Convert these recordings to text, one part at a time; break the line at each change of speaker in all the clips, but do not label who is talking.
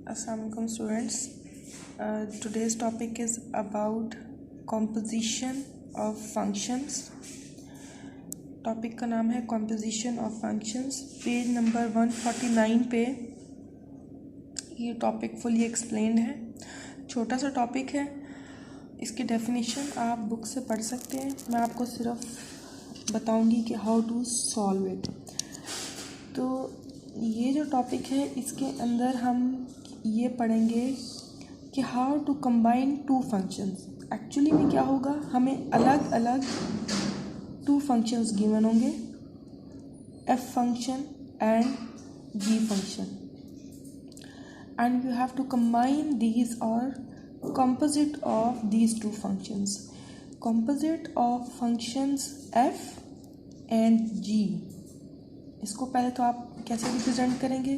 Assalamualaikum students. Today's topic is about composition of functions. Topic का नाम है composition of functions. Page number 149 पे ये टॉपिक फुली एक्सप्लेन्ड है. छोटा सा टॉपिक है, इसकी डेफिनेशन आप बुक से पढ़ सकते हैं. मैं आपको सिर्फ बताऊंगी कि हाउ टू सॉल्व इट. तो ये जो टॉपिक है इसके अंदर हम ये पढ़ेंगे कि how to combine two functions. Actually में क्या होगा, हमें अलग अलग टू फंक्शंस गिवन होंगे, F function and G function, and you have to combine these और composite of these two functions. Composite of functions f and g. इसको पहले तो आप कैसे रिप्रेजेंट करेंगे.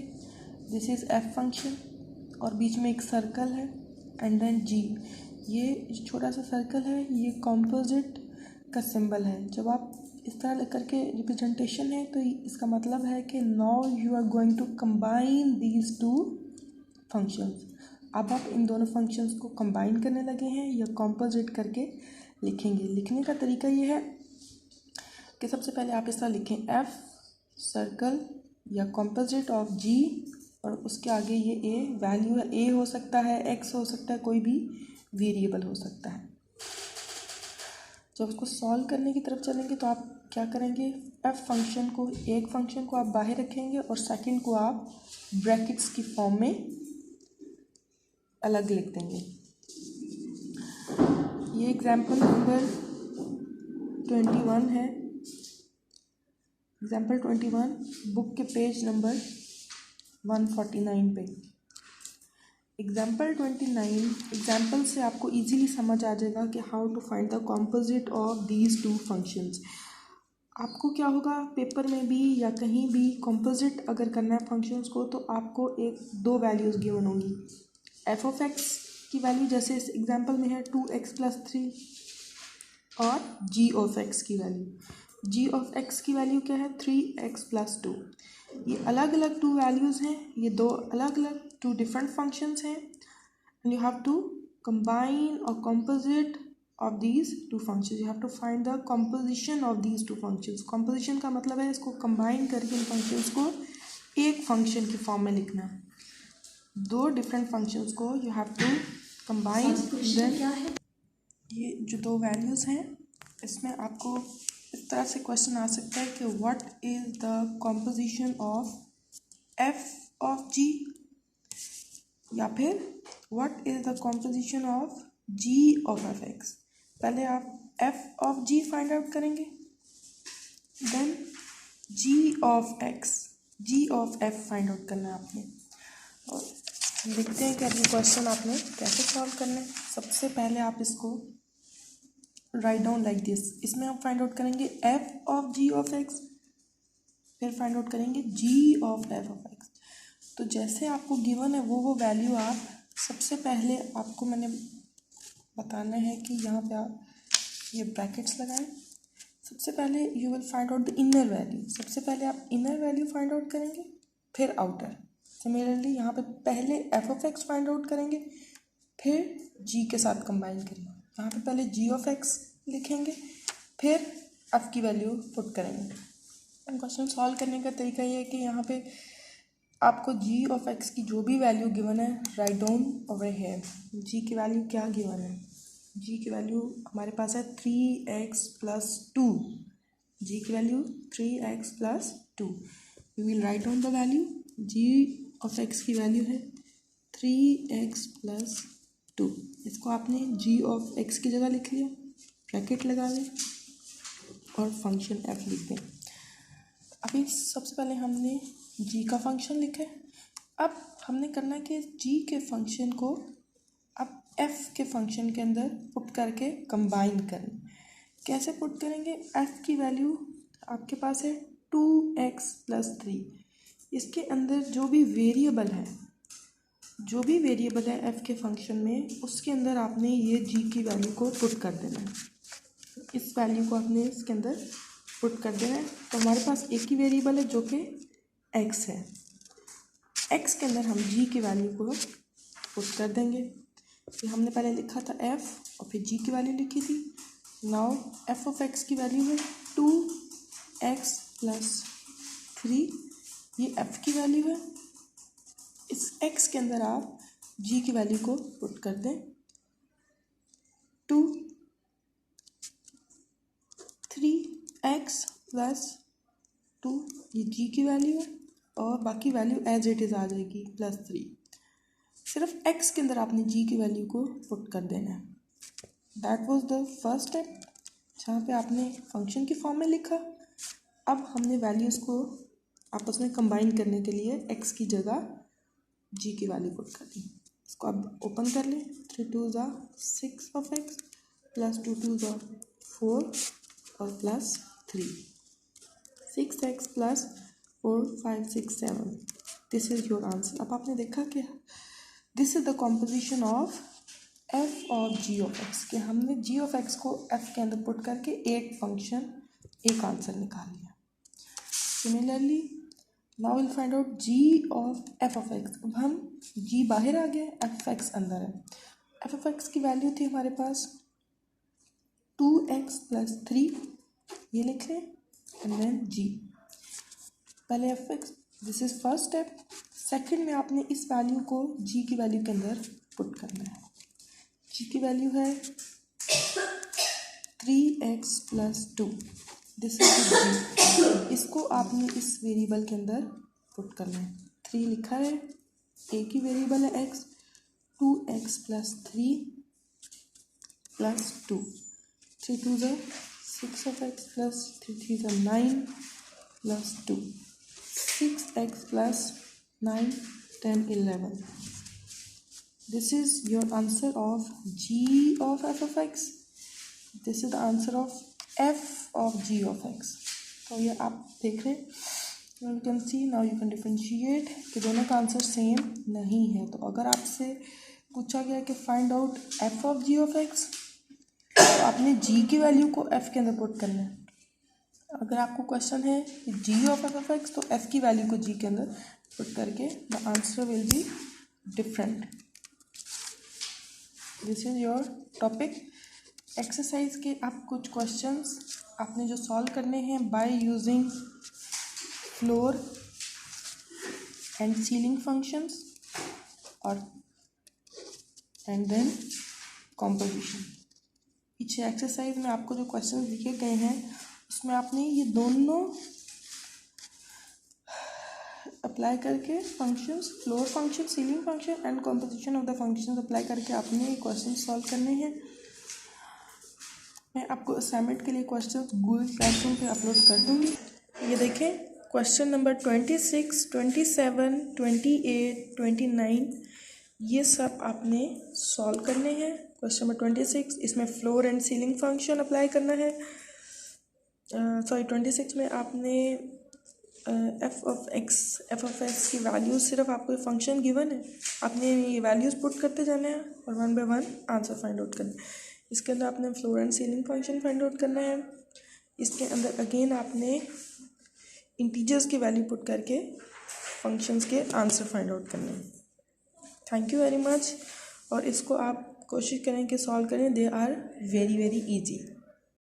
दिस इज़ f फंक्शन और बीच में एक सर्कल है एंड देन g. ये छोटा सा सर्कल है, ये कॉम्पोजिट का सिंबल है. जब आप इस तरह करके रिप्रेजेंटेशन है तो इसका मतलब है कि now you are going to combine these two functions. अब आप इन दोनों फंक्शंस को कंबाइन करने लगे हैं या कॉम्पोजिट करके लिखेंगे. लिखने का तरीका ये है कि सबसे पहले आप इस तरह लिखें, एफ सर्कल या कॉम्पोजिट ऑफ जी, और उसके आगे ये ए वैल्यू है. ए हो सकता है, एक्स हो सकता है, कोई भी वेरिएबल हो सकता है. जब उसको सॉल्व करने की तरफ चलेंगे तो आप क्या करेंगे, एफ फंक्शन को, एक फंक्शन को आप बाहर रखेंगे और सेकंड को आप ब्रैकेट्स की फॉर्म में अलग लिख देंगे. ये एग्जाम्पल नंबर 21 है. एग्जाम्पल 21 बुक के पेज नंबर 149 पे. एग्जाम्पल 29 एग्जाम्पल से आपको इजीली समझ आ जाएगा कि how to find the composite of these two functions. आपको क्या होगा, पेपर में भी या कहीं भी कॉम्पोजिट अगर करना है फंक्शंस को तो आपको दो वैल्यूज़ गिवन होंगी. एफ ऑफ एक्स की वैल्यू जैसे इस एग्जाम्पल में है 2x+3, और जी ऑफ एक्स की वैल्यू, जी ऑफ एक्स की वैल्यू क्या है 3x+2. ये अलग अलग टू वैल्यूज़ हैं, ये दो अलग अलग टू डिफरेंट फंक्शंस हैं, and you have to combine और composite of these two functions. You have to find the composition of these two functions. Composition का मतलब है इसको कंबाइन करके इन फंक्शंस को एक फंक्शन की फॉर्म में लिखना. दो डिफरेंट फंक्शंस को यू हैव टू कंबाइन. क्या है ये जो दो वैल्यूज़ हैं, इसमें आपको इस तरह से क्वेश्चन आ सकता है कि what is the composition of F of G, या फिर what is the composition of G of F X. पहले आप F of G find out करेंगे, then G of X, G of F find out करना है आपने. और देखते हैं कि अभी क्वेश्चन आपने कैसे सॉल्व करना है. सबसे पहले आप इसको राइट डाउन लाइक दिस. इसमें आप फाइंड आउट करेंगे F of G of X, फिर फाइंड आउट करेंगे G of F of X. तो जैसे आपको गिवन है वो वैल्यू आप सबसे पहले, आपको मैंने बताना है कि यहाँ पे आप ये ब्रैकेट्स लगाएं. सबसे पहले you will find out the inner value. सबसे पहले आप इनर वैल्यू फाइंड आउट करेंगे, फिर आउटर. सिमिलरली यहाँ पे पहले F of x find out करेंगे, फिर जी के साथ कंबाइन करेंगे. यहाँ पे पहले जी ऑफ एक्स लिखेंगे, फिर एफ की वैल्यू पुट करेंगे. क्वेश्चन सॉल्व करने का तरीका ये है कि यहाँ पे आपको जी ऑफ एक्स की जो भी वैल्यू गिवन है राइट डाउन ओवर हियर. जी की वैल्यू क्या गिवन है, जी की वैल्यू हमारे पास है 3x+2. जी की value 3x+2. We will write down the value. G of X की वैल्यू है 3x+2. इसको आपने जी ऑफ एक्स की जगह लिख लिया, ब्रैकेट लगा लें और फंक्शन एफ लिख दें. अभी सबसे पहले हमने जी का फंक्शन लिखा है. अब हमने करना है कि जी के फंक्शन को अब एफ के फंक्शन के अंदर पुट करके कंबाइन करें. कैसे पुट करेंगे, एफ की वैल्यू आपके पास है 2x+3. इसके अंदर जो भी वेरिएबल है एफ के फंक्शन में, उसके अंदर आपने ये जी की वैल्यू को पुट कर देना है. इस वैल्यू को आपने इसके अंदर पुट कर देना है. तो हमारे पास एक ही वेरिएबल है जो कि एक्स है. एक्स के अंदर हम जी की वैल्यू को पुट कर देंगे। ये हमने पहले लिखा था एफ और फिर जी की वैल्यू लिखी थी। नाउ एफ ऑफ एक्स की वैल्यू है 2x + 3, ये एफ की वैल्यू है। इस एक्स के अंदर आप जी की वैल्यू को पुट कर दें 2 3x + 2, ये जी की वैल्यू है और बाकी वैल्यू एज इट इज़ आ जाएगी +3। सिर्फ एक्स के अंदर आपने जी की वैल्यू को पुट कर देना है। That was the first step जहाँ पे आपने फंक्शन की फॉर्म में लिखा। अब हमने वैल्यूज़ को आपस में कंबाइन करने के लिए एक्स की जगह जी की वैल्यू पुट कर दी। इसको अब ओपन कर लें। 3 2 6 ऑफ एक्स + 2 2 4 और +3, 6x + 4 5 6 7, this is your answer. अब आपने देखा कि this is the composition of F of G of X, कि हमने जी ऑफ एक्स को एफ के अंदर पुट करके एक फंक्शन एक आंसर निकाल लिया। Similarly now will find out G of F of X. अब हम जी बाहर आ गए, एफ ऑफ एक्स अंदर है। एफ ऑफ एक्स की वैल्यू थी हमारे पास 2x + 3, ये लिख लें एंड देन जी। पहले F x, this is first step. Second में आपने इस वैल्यू को जी की वैल्यू के अंदर पुट करना है। जी की वैल्यू है 3x + 2, दिस इज जी। इसको आपने इस वेरिएबल के अंदर पुट करना है। 3 लिखा है, एक ही वेरिएबल है x, 2x + 3 + 2, 3 2 6 of x + 3 3 9 + 2, 6x + 9 10 11. This is your answer of g of f of x. This is the answer of f of g of x. तो ये आप देख रहे हैं, now you can see, now you can differentiate कि दोनों का answer same नहीं है। तो अगर आपसे पूछा गया कि find out f of g of x, तो आपने g की वैल्यू को f के अंदर पुट करना है। अगर आपको क्वेश्चन है कि g of f of x, तो f की वैल्यू को g के अंदर पुट करके the answer will be different. This is your topic. Exercise के आप कुछ क्वेश्चंस आपने जो सॉल्व करने हैं by using floor and ceiling functions और एंड देन कॉम्पोजिशन। पीछे एक्सरसाइज में आपको जो क्वेश्चन दिए गए हैं उसमें आपने ये दोनों अप्लाई करके functions, floor function, ceiling function and composition of the functions apply करके आपने ये क्वेश्चन सॉल्व करने हैं। मैं आपको असाइनमेंट के लिए क्वेश्चंस गूगल क्लासरूम पे अपलोड कर दूँगी। ये देखें, क्वेश्चन नंबर 26, 27, 28, 29 ये सब आपने सॉल्व करने हैं। क्वेश्चन नंबर 26, इसमें floor and ceiling function apply करना है। 26 में आपने एफ ऑफ एक्स की वैल्यूज, सिर्फ आपको ये फंक्शन गिवन है, आपने ये वैल्यूज़ पुट करते जाना है और 1 बाय 1 आंसर फाइंड आउट करना है। इसके अंदर आपने floor and ceiling function find out करना है। इसके अंदर अगेन आपने इंटीजर्स की वैल्यू पुट करके फंक्शंस के आंसर फाइंड आउट करने हैं। Thank you very much. और इसको आप कोशिश करें कि सॉल्व करें, they are very very easy.